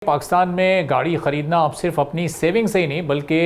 पाकिस्तान में गाड़ी ख़रीदना अब सिर्फ अपनी सेविंग से ही नहीं बल्कि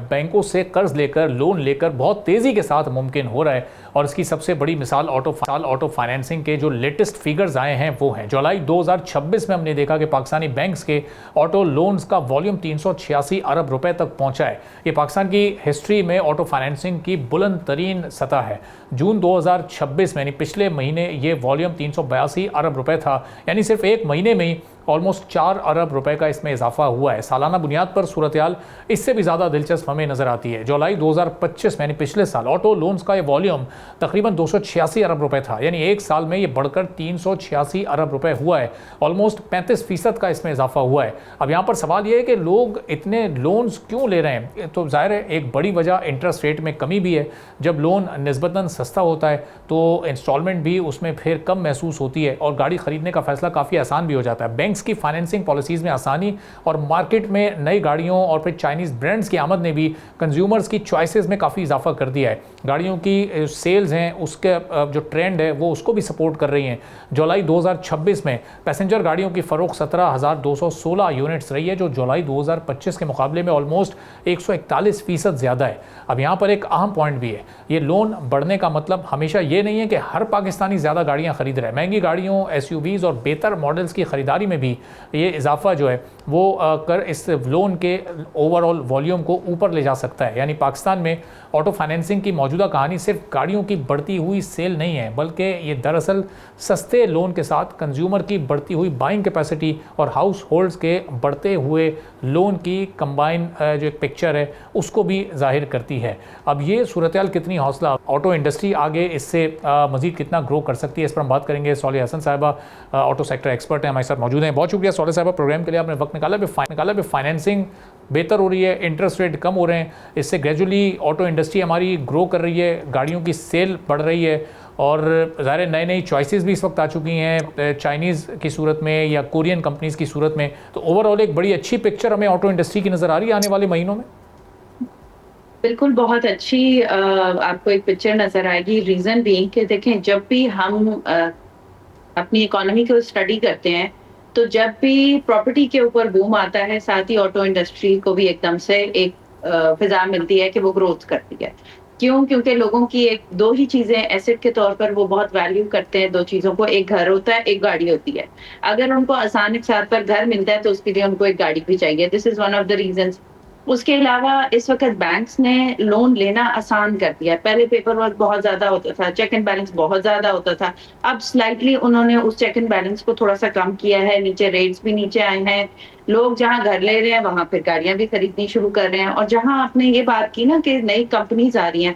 बैंकों से कर्ज लेकर लोन लेकर बहुत तेज़ी के साथ मुमकिन हो रहा है। और इसकी सबसे बड़ी मिसाल ऑटो फाइनेंसिंग के जो लेटेस्ट फिगर्स आए हैं वो हैं। जुलाई 2026 में हमने देखा कि पाकिस्तानी बैंक्स के ऑटो लोन्स का वॉल्यूम 386 अरब रुपए तक पहुंचा है। ये पाकिस्तान की हिस्ट्री में ऑटो फाइनेंसिंग की बुलंद तरीन सतह है। जून 2026 में यानी पिछले महीने ये वॉल्यूम 382 अरब रुपए था, यानी सिर्फ एक महीने में ही ऑलमोस्ट 4 अरब रुपए का इसमें इजाफा हुआ है। सालाना बुनियाद पर सूरत हाल इससे भी ज़्यादा दिलचस्प हमें नज़र आती है। जुलाई 2025 में यानी पिछले साल ऑटो लोन्स का ये वॉल्यूम तकरीबन 286 अरब रुपए था, यानी एक साल में ये बढ़कर 386 अरब रुपए हुआ है। ऑलमोस्ट 35% का इसमें इजाफा हुआ है। अब यहाँ पर सवाल ये है कि लोग इतने लोन्स क्यों ले रहे हैं? तो जाहिर है एक बड़ी वजह इंटरेस्ट रेट में कमी भी है। जब लोन निस्बतन सस्ता होता है तो इंस्टॉलमेंट भी उसमें फिर कम महसूस होती है और गाड़ी खरीदने का फैसला काफ़ी आसान भी हो जाता है। बैंक्स की फाइनेंसिंग पॉलिसीज़ में आसानी और मार्केट में नई गाड़ियों और फिर चाइनीज़ ब्रांड्स की आमद ने भी कंज्यूमर्स की चॉइसेस में काफ़ी इजाफा कर दिया है। गाड़ियों की सेल्स हैं उसके जो ट्रेंड है वो उसको भी सपोर्ट कर रही हैं। जुलाई 2026 में पैसेंजर गाड़ियों की फ़रोख्त 17,216 यूनिट्स रही है, जो जुलाई 2025 के मुकाबले में ऑलमोस्ट 141% ज़्यादा है। अब यहाँ पर एक अहम पॉइंट भी है, ये लोन बढ़ने का मतलब हमेशा ये नहीं है कि हर पाकिस्तानी ज़्यादा गाड़ियाँ खरीद रहे हैं। महंगी गाड़ियों, SUVs और बेहतर मॉडल्स की ख़रीदारी में भी ये इजाफा जो है वो कर इस लोन के ओवरऑल वॉल्यूम को ऊपर ले जा सकता है। यानी पाकिस्तान में ऑटो फाइनेंसिंग की मौजूदा कहानी सिर्फ गाड़ियों की बढ़ती हुई सेल नहीं है, बल्कि ये दरअसल सस्ते लोन के साथ कंज्यूमर की बढ़ती हुई बाइंग कैपेसिटी और हाउस होल्ड्स के बढ़ते हुए लोन की कंबाइन जो एक पिक्चर है उसको भी जाहिर करती है। अब ये सूरत हाल कितनी हौसला, ऑटो इंडस्ट्री आगे इससे मज़ीद कितना ग्रो कर सकती है, इस पर हम बात करेंगे। सौलिया हसन साहिबा ऑटो सेक्टर एक्सपर्ट हैं, हमारे साथ मौजूद हैं। बहुत शुक्रिया सौलिया साहिबा, प्रोग्राम के लिए आपने वक्त निकाला। भी फाइनेंसिंग बेहतर हो रही है, इंटरेस्ट रेट कम हो रहे हैं, इससे ग्रेजुअली ऑटो इंडस्ट्री हमारी ग्रो कर रही है, गाड़ियों की सेल बढ़ रही है और ज़ाहिर नई नई चॉइसेस भी इस वक्त आ चुकी हैं चाइनीज़ की सूरत में या कोरियन कंपनीज़ की सूरत में। तो ओवरऑल एक बड़ी अच्छी पिक्चर हमें ऑटो इंडस्ट्री की नज़र आ रही है आने वाले महीनों में। बिल्कुल, बहुत अच्छी आपको एक पिक्चर नज़र आएगी। रीज़न बीइंग कि देखें, जब भी हम अपनी इकोनॉमी को स्टडी करते हैं तो जब भी प्रॉपर्टी के ऊपर बूम आता है, साथ ही ऑटो इंडस्ट्री को भी एकदम से एक फिजा मिलती है कि वो ग्रोथ करती है। क्यों? क्योंकि लोगों की एक दो ही चीजें एसेट के तौर पर वो बहुत वैल्यू करते हैं, दो चीजों को, एक घर होता है, एक गाड़ी होती है। अगर उनको आसान के साथ पर घर मिलता है तो उसके लिए उनको एक गाड़ी भी चाहिए। This is one of the reasons. उसके अलावा इस वक्त बैंक्स ने लोन लेना आसान कर दिया है। पहले पेपर वर्क बहुत ज्यादा होता था, चेक एंड बैलेंस बहुत ज्यादा होता था। अब स्लाइटली उन्होंने उस चेक एंड बैलेंस को थोड़ा सा कम किया है, नीचे रेट्स भी नीचे आए हैं। लोग जहां घर ले रहे हैं वहां फिर गाड़ियां भी खरीदनी शुरू कर रहे हैं। और जहां आपने ये बात की ना कि नई कंपनीज आ रही हैं,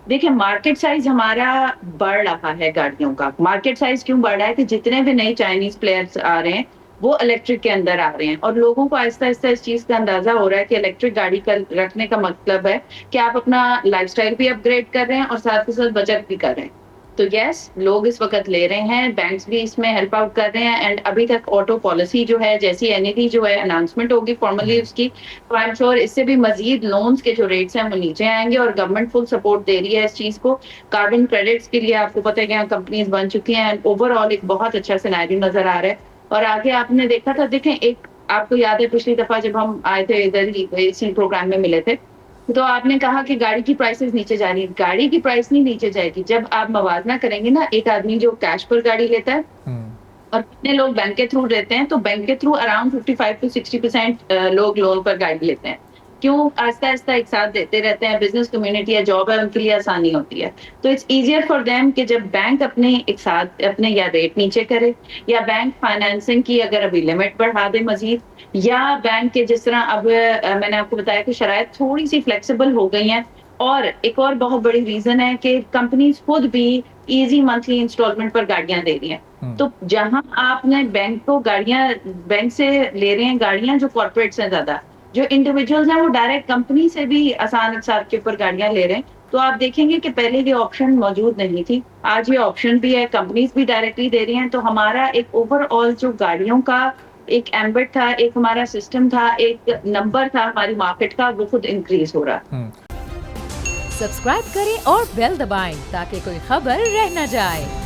देखिए मार्केट साइज हमारा बढ़ रहा है गाड़ियों का। मार्केट साइज क्यों बढ़ रहा है? कि जितने भी नए चाइनीज प्लेयर्स आ रहे हैं वो इलेक्ट्रिक के अंदर आ रहे हैं और लोगों को आहिस्ता आहिस्ता इस चीज का अंदाजा हो रहा है कि इलेक्ट्रिक गाड़ी का रखने का मतलब है कि आप अपना लाइफस्टाइल भी अपग्रेड कर रहे हैं और साथ के साथ बचत भी कर रहे हैं। तो यस, लोग इस वक्त ले रहे हैं, बैंक्स भी इसमें हेल्प आउट कर रहे हैं। एंड अभी तक ऑटो पॉलिसी जो है, जैसी NED जो है अनाउंसमेंट होगी फॉर्मली उसकी, तो आई एम श्योर इससे भी मजीद लोन्स के जो रेट्स हैं वो नीचे आएंगे और गवर्नमेंट फुल सपोर्ट दे रही है इस चीज को। कार्बन क्रेडिट्स के लिए आपको पता है कि कंपनीज बन चुकी हैं एंड ओवरऑल एक बहुत अच्छा सिनेरियो नजर आ रहा है। और आगे आपने देखा था, देखें एक आपको याद है पिछली दफा जब हम आए थे इधर ही इसी प्रोग्राम में मिले थे, तो आपने कहा कि गाड़ी की प्राइसेस नीचे जा रही है। गाड़ी की प्राइस नहीं नीचे जाएगी। जब आप मवाजना करेंगे ना, एक आदमी जो कैश पर गाड़ी लेता है और कितने लोग बैंक के थ्रू लेते हैं, तो बैंक के थ्रू अराउंड 55 to 60% लोग लोन पर गाड़ी लेते हैं। क्यों? आहिस्ता आहिस्ता एक साथ देते रहते हैं। बिजनेस कम्युनिटी या जॉब है, उनके लिए आसानी होती है। तो इट्स इजियर फॉर देम कि जब बैंक अपने एक साथ अपने या रेट नीचे करे, या बैंक फाइनेंसिंग की अगर अभी लिमिट बढ़ा दे मजीद, या बैंक के जिस तरह अब मैंने आपको बताया कि शराइत थोड़ी सी फ्लेक्सिबल हो गई हैं। और एक और बहुत बड़ी रीजन है कि कंपनीज खुद भी इजी मंथली इंस्टॉलमेंट पर गाड़ियां दे रही हैं। तो जहां आपने बैंक को गाड़ियां बैंक से ले रहे हैं, गाड़ियां जो कॉर्पोरेट से ज्यादा, जो इंडिविजुअल्स हैं वो डायरेक्ट कंपनी से भी आसान साथ के ऊपर गाड़ियां ले रहे हैं। तो आप देखेंगे कि पहले ये ऑप्शन मौजूद नहीं थी, आज ये ऑप्शन भी है, कंपनीज भी डायरेक्टली दे रही हैं। तो हमारा एक ओवरऑल जो गाड़ियों का एक एम्बेट था, एक हमारा सिस्टम था, एक नंबर था हमारी मार्केट का, वो खुद इंक्रीज हो रहा है। सब्सक्राइब करें और बेल दबाएं ताकि कोई खबर रह न जाए।